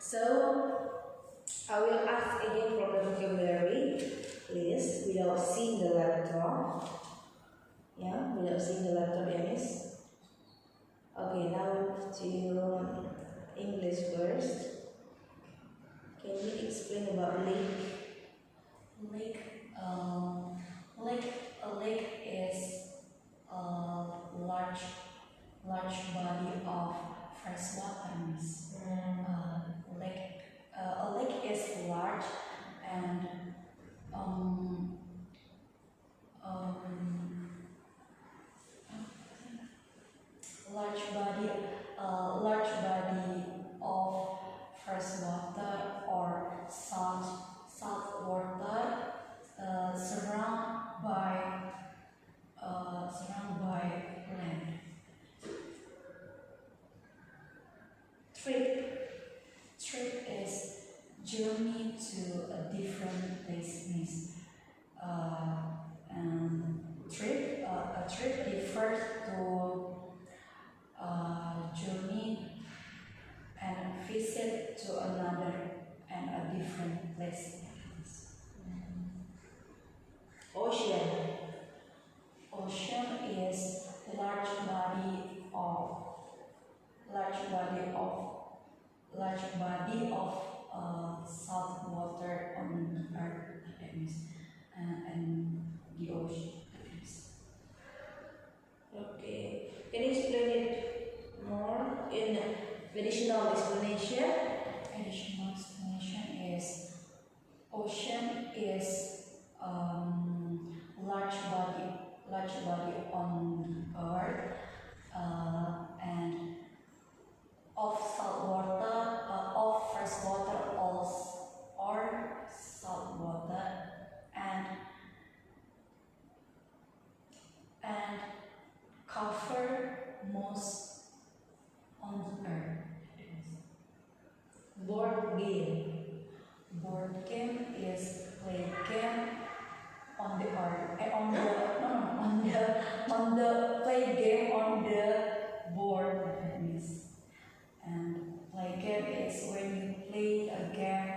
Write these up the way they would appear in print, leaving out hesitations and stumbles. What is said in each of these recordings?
So I will ask again for the vocabulary list without seeing the laptop. Yeah, without seeing the laptop, Yanis. Okay, now to English first. Can you explain about lake? A lake is a large body of fresh water. A lake is large and large body of fresh water or salt water surrounded by land. Trip is journey to a different place. A trip refers to journey and visit to another and a different place. Ocean is large body of salt water on earth, and the ocean. Okay. Can you explain it more in additional explanation? Additional explanation is ocean is large body on earth and of salt water, of fresh water or salt water and cover most on the earth. Board game. Board game is play game on the earth. On the play game on the board. And play game is when you play a game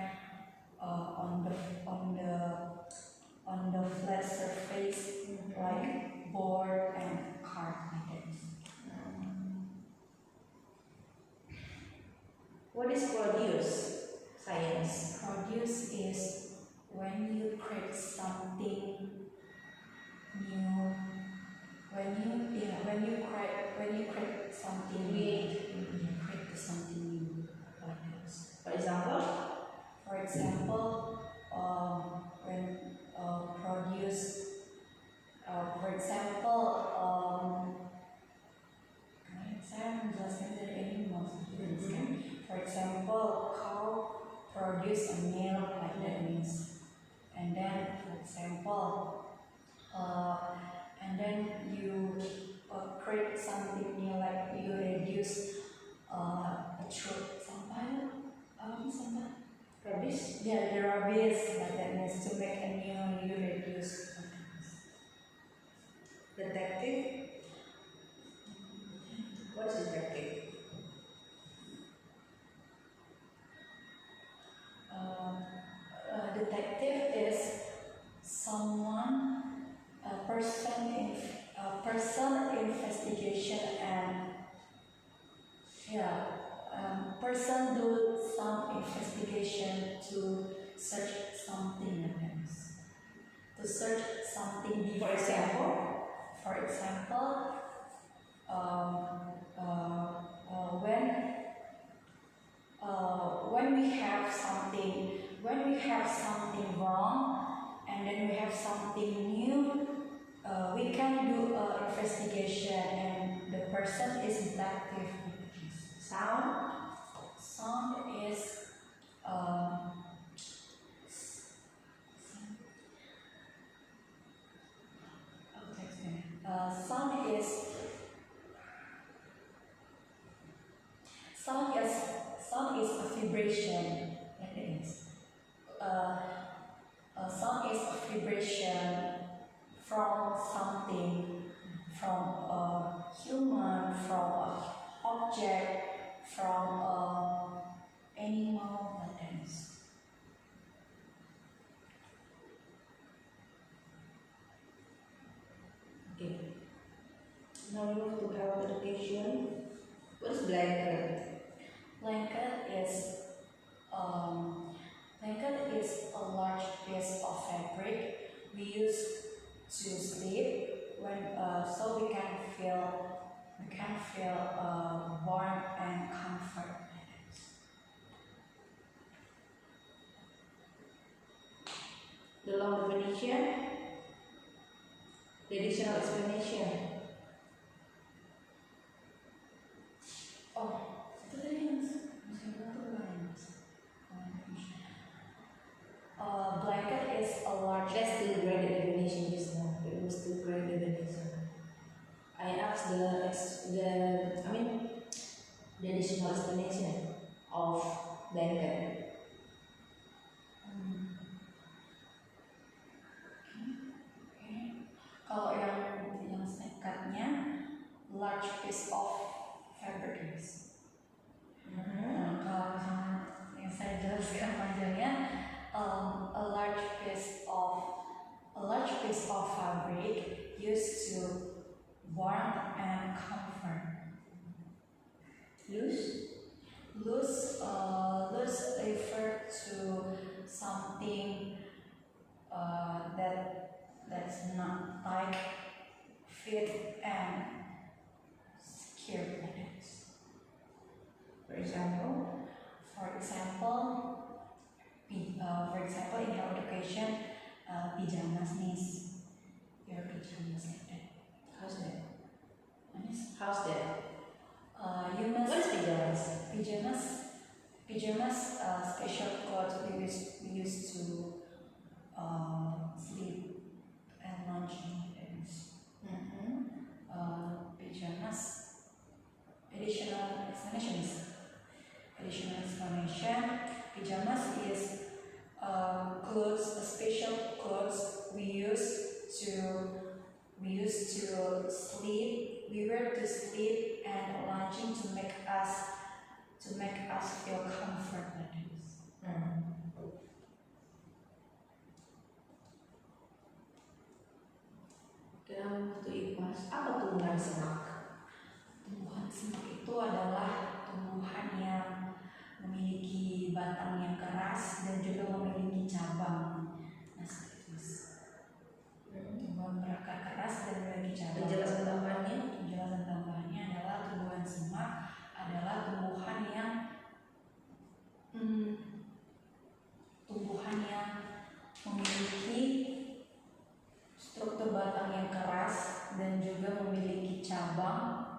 on the flat surface like board and card. What is produce? Science. Produce is when you create something new. When you create something create something new. For example? For example, when produce. For example, saya menjelaskan dari animals. For example, cow produce a milk, like that means. And then, for example, and then you create something new, like you reduce a truth. Sampah. Rubbish? Yeah, the rubbish, like that means to make a new, you reduce. Detective? What is detective? Detective is a person investigation and person do some investigation to search something. To search something. For example, when we have something wrong and then we have something new, we can do an investigation and the person is detective. Sound is sound is a vibration. Sound is a vibration from something, from a human, from an object, from an animal, Now we move to health education. What is blanket? Blanket is a large piece of fabric we use to sleep so we can feel warm and comfort. The long definition, the additional explanation. Oh, itu tadi masih blanket is a large. That's still great definition just now. It was still great definition. I asked the additional explanation of blanket. Kalau yang singkatnya large piece of fabric. Nah, kalau misalnya yang saya jelaskan panjangnya, a large piece of fabric used to warmth and comfort. Loose refer to something that's not tight, fit, and secure. For example, in health education, pajamas nih, your pajamas like that. How's that? How's that? You must. What is pajamas? Pajamas, special clothes we use to sleep and laundry things. Pajamas. Additional explanation. Pajamas is special clothes we wear to sleep and laundry to make us feel comforted. Kita move to IPAS. Apa tumbuhan semak? Tumbuhan semak itu adalah tumbuhan yang memiliki batang yang keras dan juga memiliki cabang. Nah, seperti itu. Tumbuhan berakar keras dan memiliki cabang. Penjelasan tambahannya adalah tumbuhan semak adalah tumbuhan yang memiliki struktur batang yang keras dan juga memiliki cabang.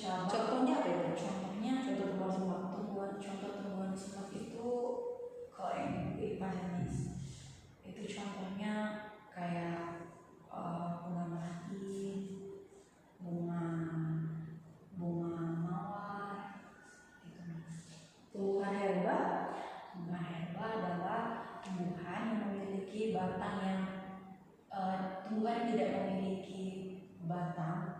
Contohnya apa itu? Contoh tumbuhan semak itu kalau yang IPAS itu contohnya kayak bunga melati, bunga mawar, itu. Tumbuhan herba adalah tumbuhan yang memiliki batang yang tumbuhan tidak memiliki batang.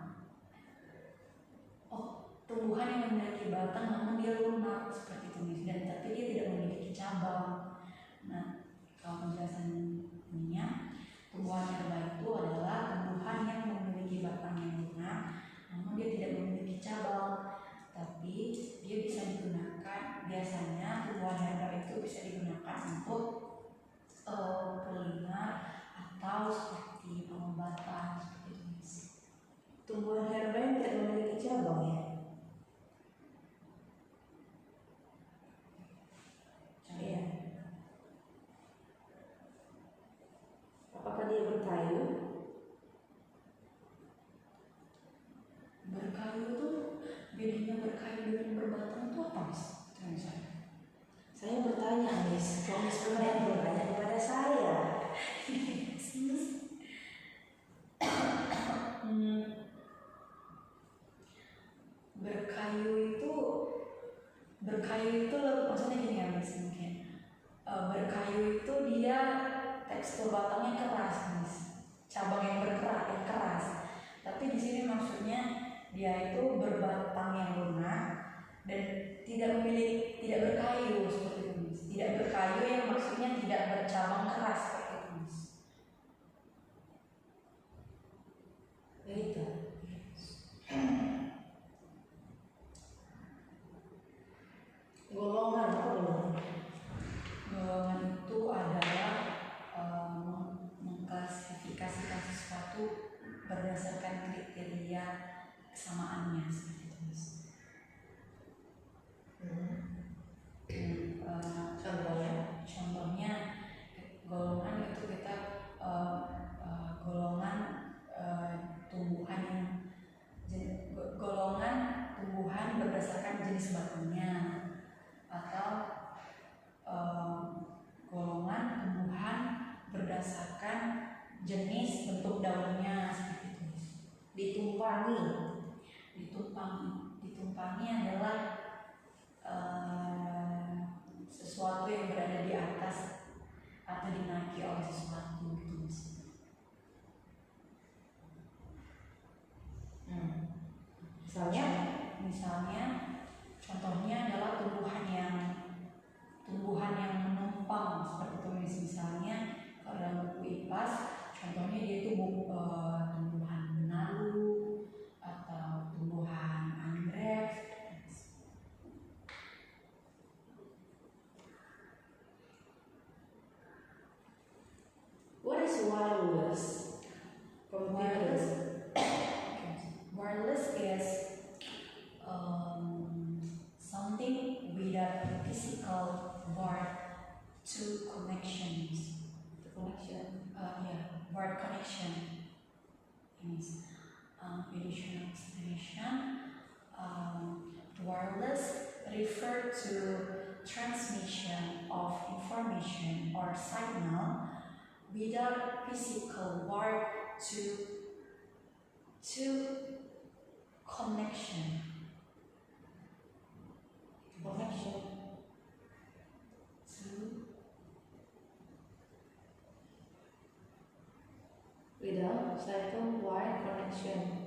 Tumbuhan yang memiliki batang namun dia lunak seperti itu, dan tapi dia tidak memiliki cabang. Nah, kalau penjelasan ininya, tumbuhan herba itu adalah tumbuhan yang memiliki batang yang lunak namun dia tidak memiliki cabang, tapi dia bisa digunakan. Biasanya tumbuhan herba itu bisa digunakan untuk kuliner atau seperti pengobatan seperti itu. Tumbuhan herba yang tidak memiliki cabang ya? Iya. Apakah dia berkayu? Berkayu itu bedanya berkayu dengan berbatang itu apa, Miss? Saya bertanya, Miss. Miss yang bertanya kepada saya. Berkayu itu maksudnya gini ya, Miss, mungkin. Berkayu itu dia tekstur batangnya keras, Miss. Cabang yang keras. Tapi di sini maksudnya dia itu berbatang yang lunak dan tidak berkayu seperti itu, Miss. Tidak berkayu yang maksudnya tidak bercabang keras seperti itu, Miss. Golongan apa golongan? Golongan itu adalah mengklasifikasikan sesuatu berdasarkan kriteria kesamaannya seperti itu, Miss. Contohnya golongan itu kita golongan tumbuhan golongan tumbuhan berdasarkan jenis batunya, atau golongan tumbuhan berdasarkan jenis bentuk daunnya seperti itu. Ditumpangi adalah sesuatu yang berada di atas atau dinaiki oleh sesuatu gitu. Misalnya contohnya adalah tumbuhan yang menumpang seperti itu. Misalnya kalau dalam buku IPAS contohnya dia itu tumbuhan benalu atau tumbuhan anggrek. What is wireless? Wireless is something without a physical word to connections. Word connection. Means additional explanation. Wireless refer to transmission of information or signal without physical word to connection. Without cycle wire connection.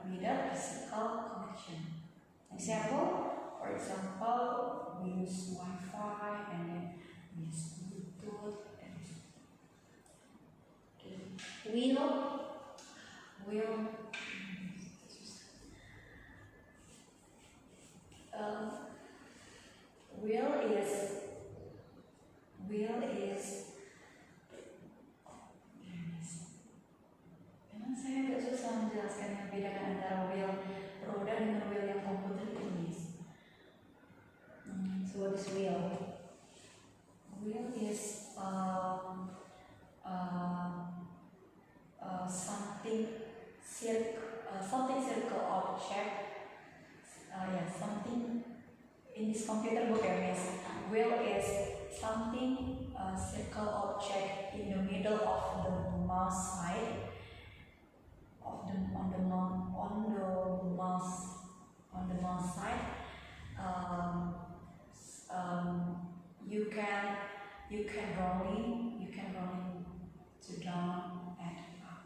Without physical connection. Example? For example, we use Wi-Fi and then we use Bluetooth. Wheel is memang saya agak susah menjelaskan yang bedakan antara wheel roda dengan wheel yang komputer ini. So what is wheel? Wheel is something circle object. Something in this computer book, Miss. Wheel is something circle object in the middle of the mouse side. On the mouse side, you can rolling to down and up.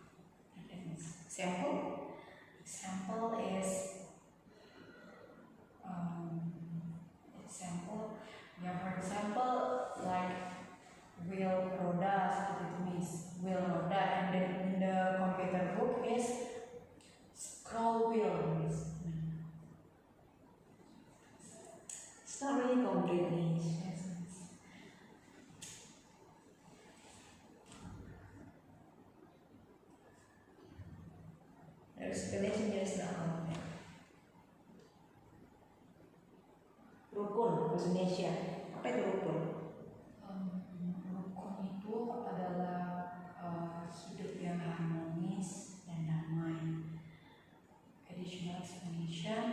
Example is for example like wheel roda, seperti itu, Miss. Wheel roda, and then in the computer book is scroll wheel, Miss. It's not really complete, Miss. Yes, Miss. The explanation here is not complete. Rukun bahasa Indonesia. Apa itu rukun? Rukun itu adalah hidup yang harmonis dan damai. Additional explanation: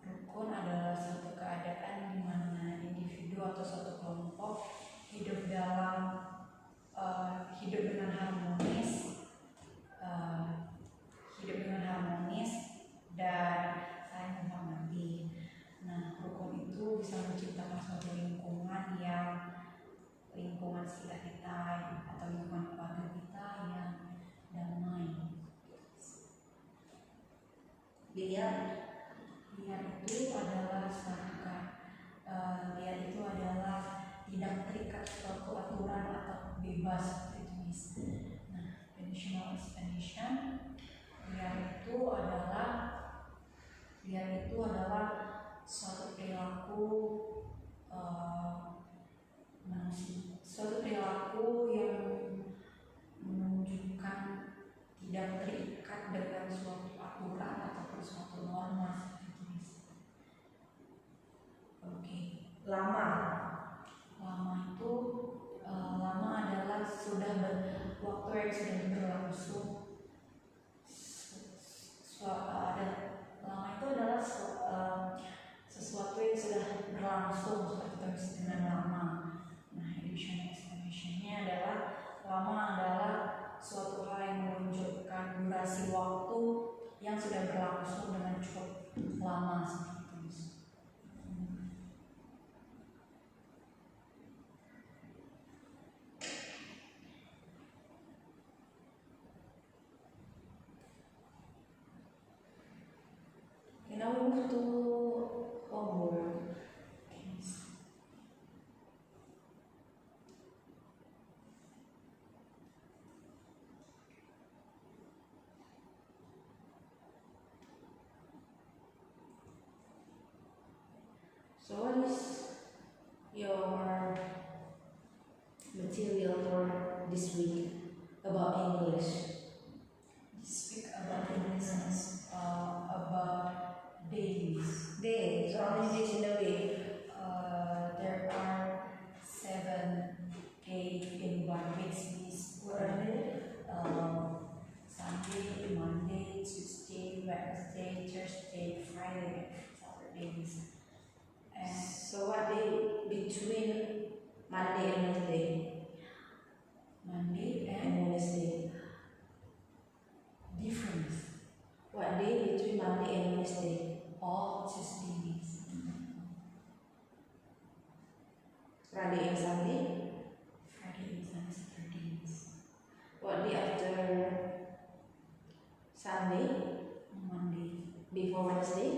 rukun adalah suatu keadaan di mana individu atau suatu kelompok hidup dengan harmonis, dan saling menghormati. Nah, rukun itu bisa menciptakan suatu lingkungan sekitar kita atau lingkungan keluarga kita yang damai. Lihat itu adalah tidak terikat suatu aturan atau bebas seperti itu, Miss. Nah, additional explanation: liar itu adalah suatu Lama. Lama itu lama adalah waktu yang sudah berlangsung. Lama itu adalah sesuatu yang sudah berlangsung, seperti tulis dengan lama. Nah, additional explanation-nya adalah lama adalah suatu hal yang menunjukkan durasi waktu yang sudah berlangsung dengan cukup lama, seperti itu. And now we move to homework. So what is your material for this week about English? This week about English is about days. Days. So how many days in a week? There are 7 days in 1 week. What are they? Sunday, Monday, Tuesday, Wednesday, Thursday, Friday, Saturdays. And So what day between Monday and Wednesday? Monday and And Wednesday. difference. What day between Monday and Wednesday? All Tuesdays. Friday and Sunday. Fridays and Saturdays. What day after Sunday? Monday, Before Wednesday?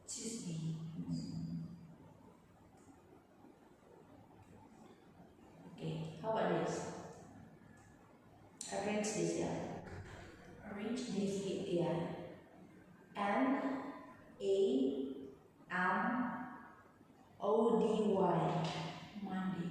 Tuesday. Okay. How about this? Arrange this, yeah. Arrange This, days. yeah. Monday. Monday.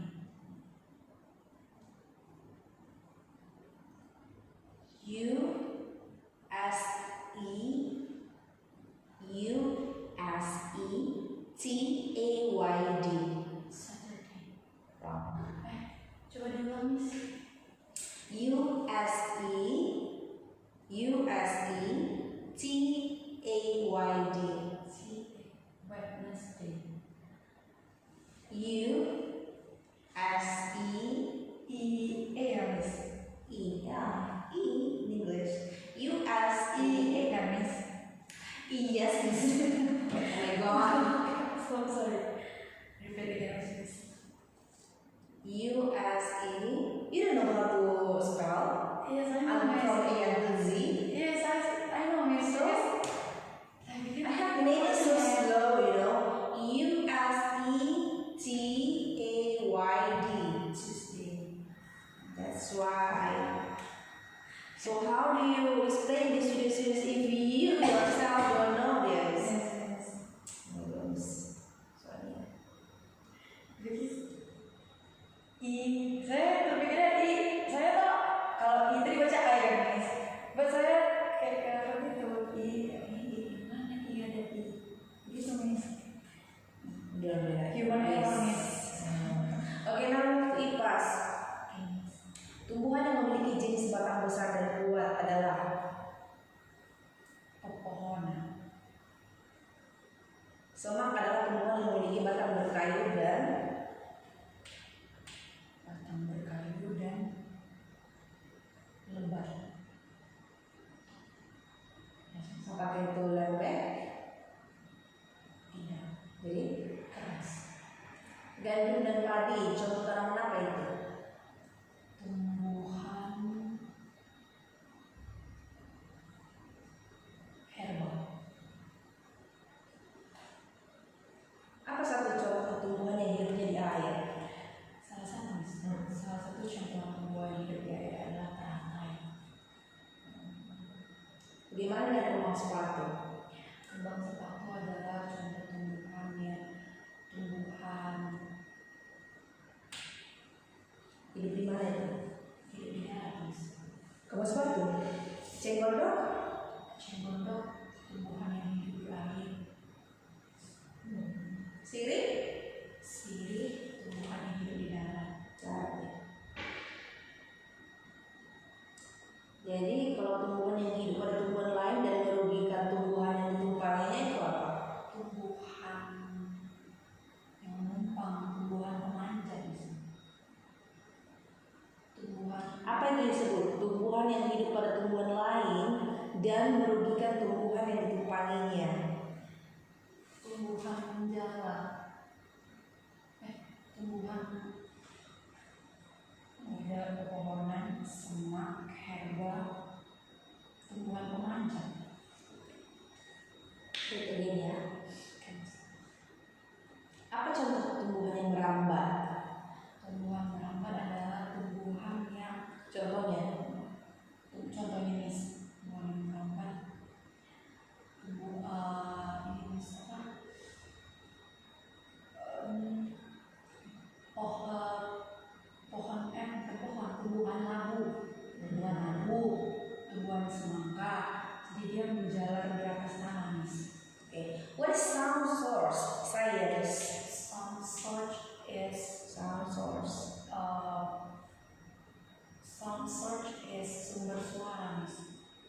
Usettayd. Saturday. Wrong. Coba diulang, Miss. Usettayd. Wednesday. Ya, Miss. Yeah, E in English. Kan, Miss? Yes, Miss. Oh my God. So sorry. Repeat again, Miss. U-S-E. You don't know how to spell? Yes, I know, I'm Miss. from A to Z. Yes, I know, Miss. So, Yes. I have made it so slow, you know. Usettayd. Tuesday. That's why. So how do you explain this to the students if you yourself don't know this? Yes. Sorry. Jadi saya berpikirnya saya tuh kalau itu dibaca I kan, Miss. Buat saya kayak begitu mana ada gitu, Miss. Human error, Miss. Oke, now IPAS. Tumbuhan yang memiliki jenis batang besar dan kuat adalah Pepohonan. semak adalah tumbuhan yang memiliki batang berkayu dan Batang berkayu dan lebat. apakah itu lembek? Tidak Jadi keras. gandum dan padi, contoh tanaman apa itu? Tumbuhan herbal. Apa satu contoh tumbuhan yang hidup di Read again ya. Apa contoh tumbuhan yang merambat? Tumbuhan merambat adalah tumbuhan yang Contohnya, Miss, tumbuhan yang merambat. Ini Miss apa? Tumbuhan labu, tumbuhan semangka. Jadi dia menjalar di atas tanah, Miss. okay. What is sound source? Science. Sound source is sumber suara, Miss.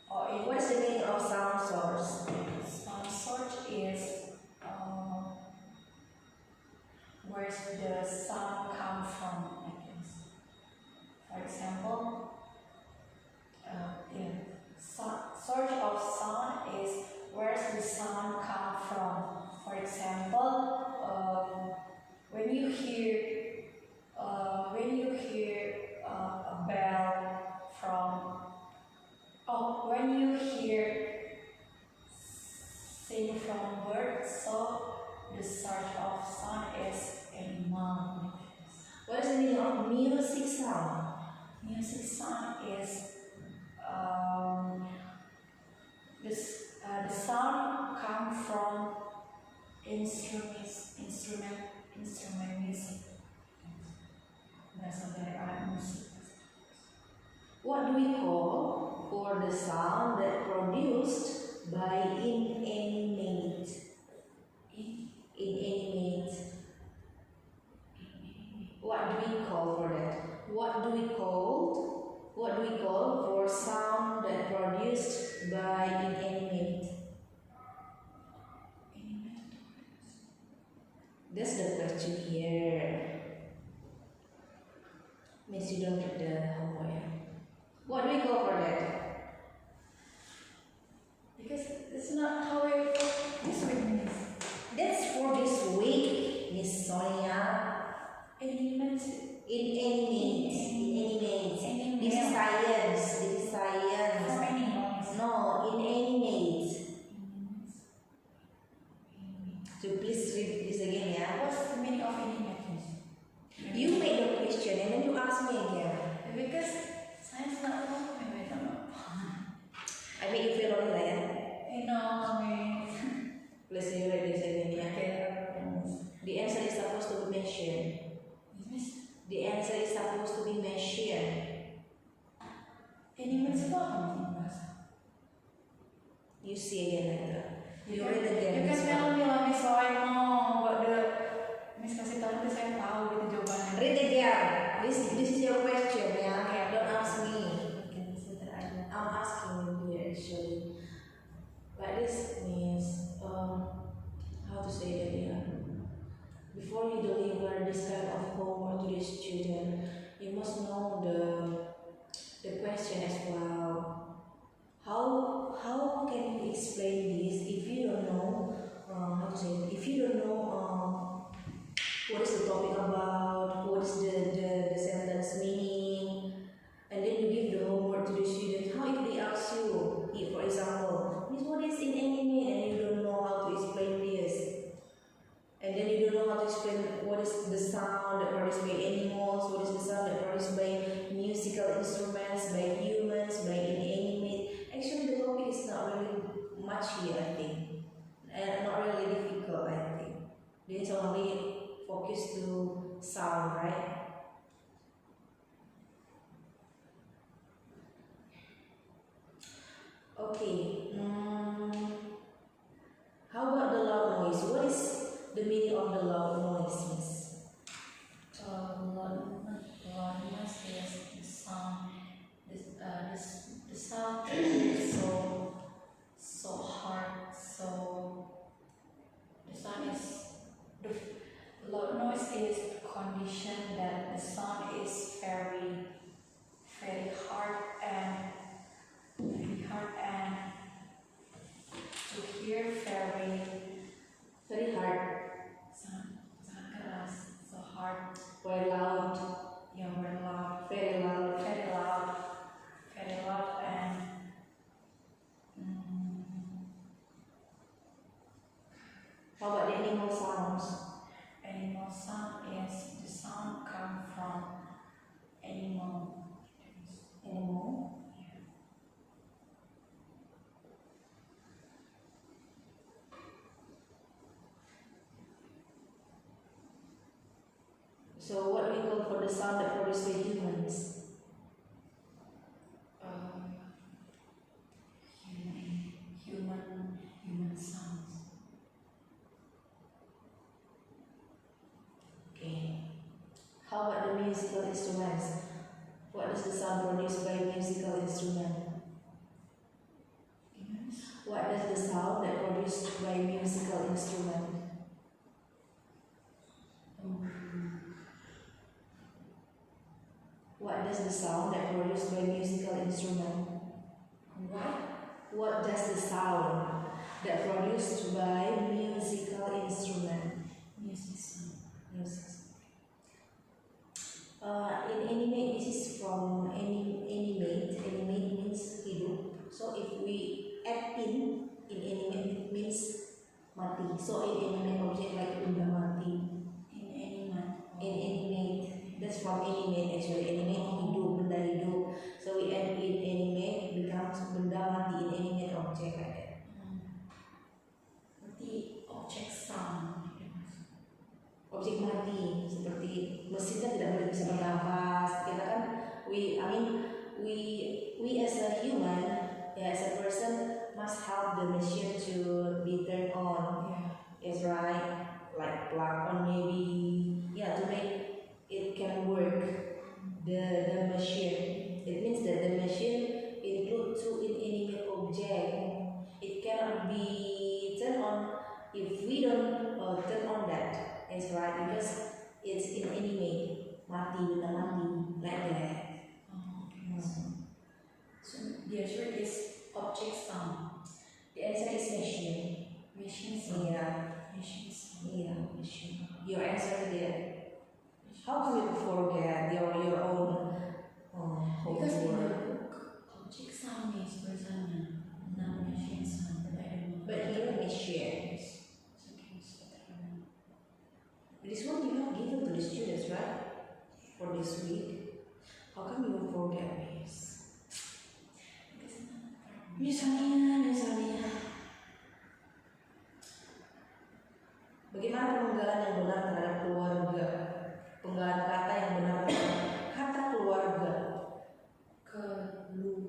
What is the meaning of sound source? Sound source is where the sound come from, like this. For example, source of sound is where the sound come from. For example, when you hear a bell when you hear sing from birds, so the source of sound is animal. What is the meaning of music sound? Music sound is the sound come from instrument music. Berasal dari alat musik. What do we call for the sound that produced by inanimate? Inanimate. What do we call for that? What do we call for sound that produced by inanimate? That's the question here. Miss, you don't get the homework. What do we call for that? Because it's not how we this week, Miss. That's for this week, Miss Sonia. Inanimate. This is science. From animals. No, inanimate. So please read this again, yeah. What's the meaning of inanimate, Miss? You made the question and then you ask me again. Because science not wrong, maybe I don't know. I made you feel only like that. Miss. Please you read this again, yeah. Okay. The answer is supposed to be mentioned. Miss. The answer is supposed to be mentioned. Inanimate itu apa, Miss? You see again later. You can- read again. You can Miss tell Sonia. me lah, Miss, so I know what the Miss kasih tahu nanti saya tahu gitu jawabannya. Read again. This is your question, yeah. Okay. Don't ask me. Okay, sebentar aja. I'm asking you here actually. Like this means how to say that, yeah. Before you deliver this kind of homework to the student, you must know the question as well. How can you explain this if you don't know how to say it? If you don't know what is the topic about, what is the sentence meaning, and then you give the homework to the student. How if they ask you, for example, Miss, what is inanimate, and you don't know how to explain this, and then you don't know how to explain what is the sound that produced by animals, what is the sound that produced by musical instruments, by humans, by inanimate. Actually, the topic is not really much here, I think, and not really difficult, I think. It's only focused to sound, right? Okay. How about the loud noise? What is the meaning of the loud noise, Miss? Loudness is the sound. The sound is so hard. So the sound is the loud noise is a condition that the sound is very hard and to hear Very hard, sangat keras, so hard. very loud, Yang very loud, very loud. and sounds. Animal sound is the sound come from animal. Animal. Yeah. So what do we call for the sound that produced by humans? Human sounds. Okay. How about the musical instruments? What is the sound produced by musical instrument? What is the sound that produced by musical instrument? What does the sound that produced by musical instrument? What does the sound that produced by musical instrument? Music sound. Music. In animate, this is from animate. Animate means hidup. So if we add in animate, it means mati. So in animate object like benda mati. In animate, that's from animate actually. Animate hidup, benda hidup. So we add in animate becomes benda mati in animate object like that. Berarti object sound. Objek mati seperti mesin kan tidak boleh bisa bernafas. Kita kan we as a human, as a person must help the machine to be turned on. Yeah. It's right, like plug on maybe, to make it can work. The machine. It means that the machine include two inanimate object. It cannot be turned on if we don't turn on that. It's right because it's inanimate, mati, benda mati, like that. So the answer is object sound. The answer is machine. Machine sound. Machine sound. Machine. Your answer there. How can you forget your own Because in word? the book, object sound is bersama, not machine sound. But I don't know. But here machine. This one you have given to the students, right? For this week. How come you forget this? Misalnya. Bagaimana penggalan yang benar terhadap keluarga? Penggalan kata yang benar terhadap kata keluarga. Keluarga.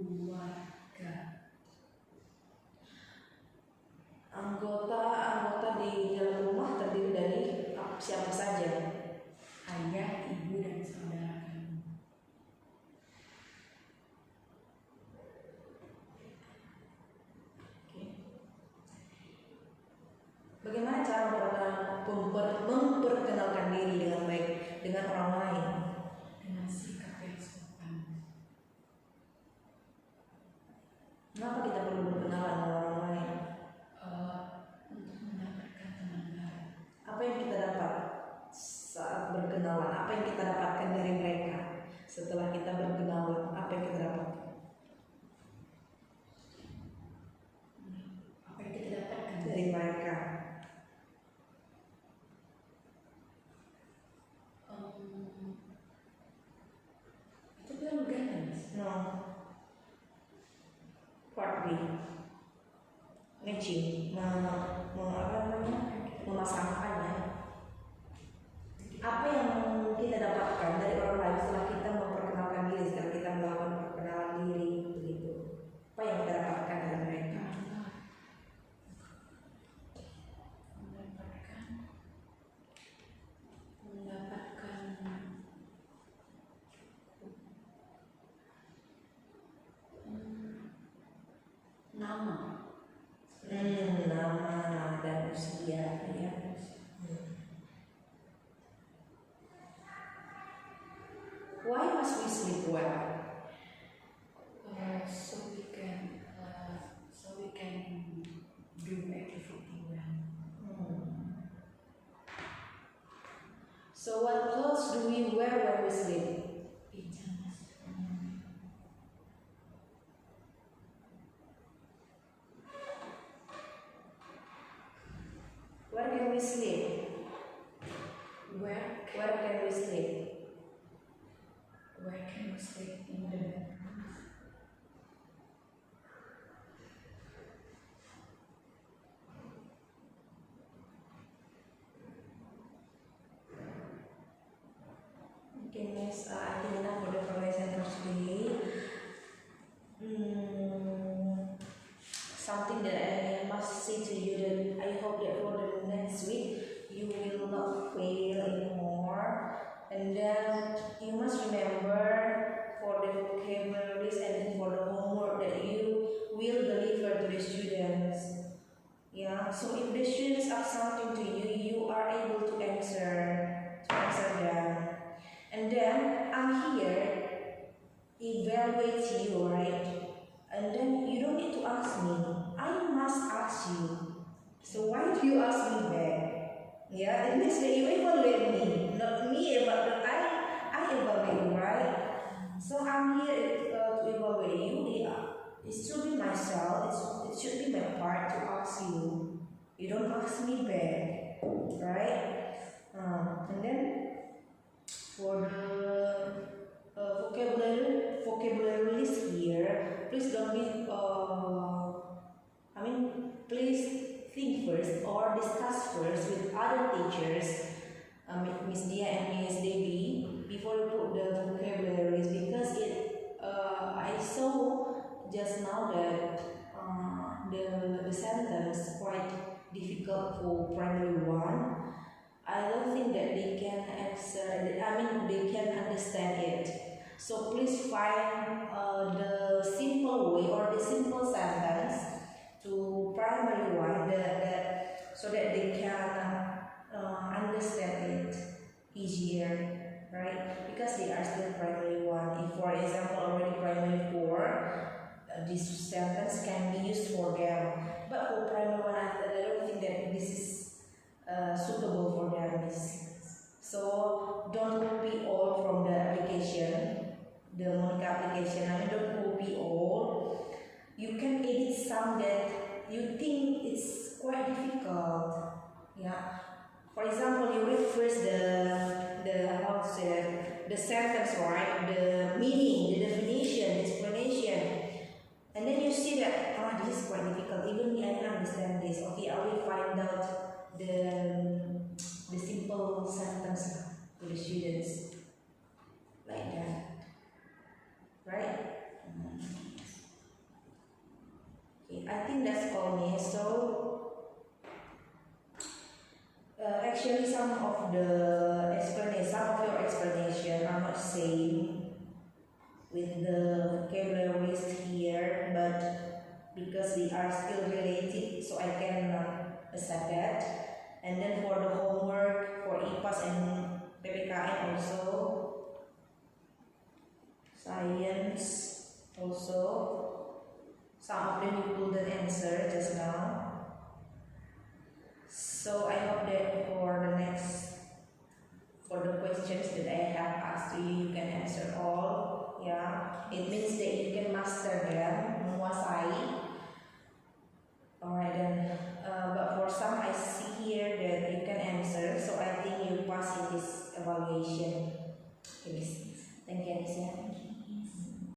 Anggota di dalam rumah terdiri dari siapa saja? Ayah, ibu, dan saudara kamu. Bagaimana cara memperkenalkan diri dengan baik dengan orang lain? Dengan sikap yang sopan. Kenapa kita perlu berkenalan dengan orang lain? Untuk mendapatkan teman baru. Apa yang kita dapat saat berkenalan? Apa yang kita dapatkan dari mereka setelah kita berkenalan? Apa yang kita dapatkan? Apa yang kita dapatkan Dari mereka? Itu belum ganas. No. Part B. Matching. Memasangkannya. Apa yang kita dapatkan dari orang lain setelah kita memperkenalkan diri, setelah kita melakukan perkenalan diri, begitu? Apa yang kita dapatkan dari mereka? Nama. Nama dan usia, ya. Why must we sleep well? So we can do activity well. So what clothes do we wear when we sleep? Pajamas. Where can we sleep? Okay, miss. I think enough for the information for today. Something that I must say to you that I hope that for the next week you will not fail anymore. And then you must remember for the vocabularies and then for the homework that you will deliver to the students. Yeah. So if the students ask something to you, you are able to answer them. And then I'm here evaluate you, right? And then you don't need to ask me. I must ask you. So why do you ask me back? Yeah, it means that you evaluate me, not me, but I evaluate you, right? So I'm here to evaluate you. Yeah. It should be myself. It should be my part to ask you. You don't ask me back, right? And then for the vocabulary list here, please don't be please think first or discuss first with other teachers, Miss Dia and Miss Debbie, before you put the vocabularies, because I saw just now that the sentence quite difficult for primary one. I don't think that they can answer. They can understand it. So please find the simple way or the simple sentence to primary one, so that they can understand it easier, right? Because they are still primary one. If, for example, already primary four, this sentence can be used for them. But for primary one, I don't think that this is suitable for them. So don't copy all from the application, the Monica application. Don't copy all. You can edit some that you think it's quite difficult. Yeah. For example, you read first the sentence, right? The meaning, the definition, the explanation. And then you see that this is quite difficult. Even me, I can understand this. Okay, I will find out the simple sentence to the students, like that, right? Okay, I think that's all, me. So actually, some of your explanation are not same with the vocabulary list here, but because they are still related, so I can accept that. And then for the homework for IPAS and PPKN also, science also, some of them you couldn't answer just now. So I hope that for the questions that I have asked you can answer all. Yeah, it means that you can master them, menguasai. Alright then, but for some I see here that you can answer, so I think you pass in this evaluation. Okay, thank you, Anisha.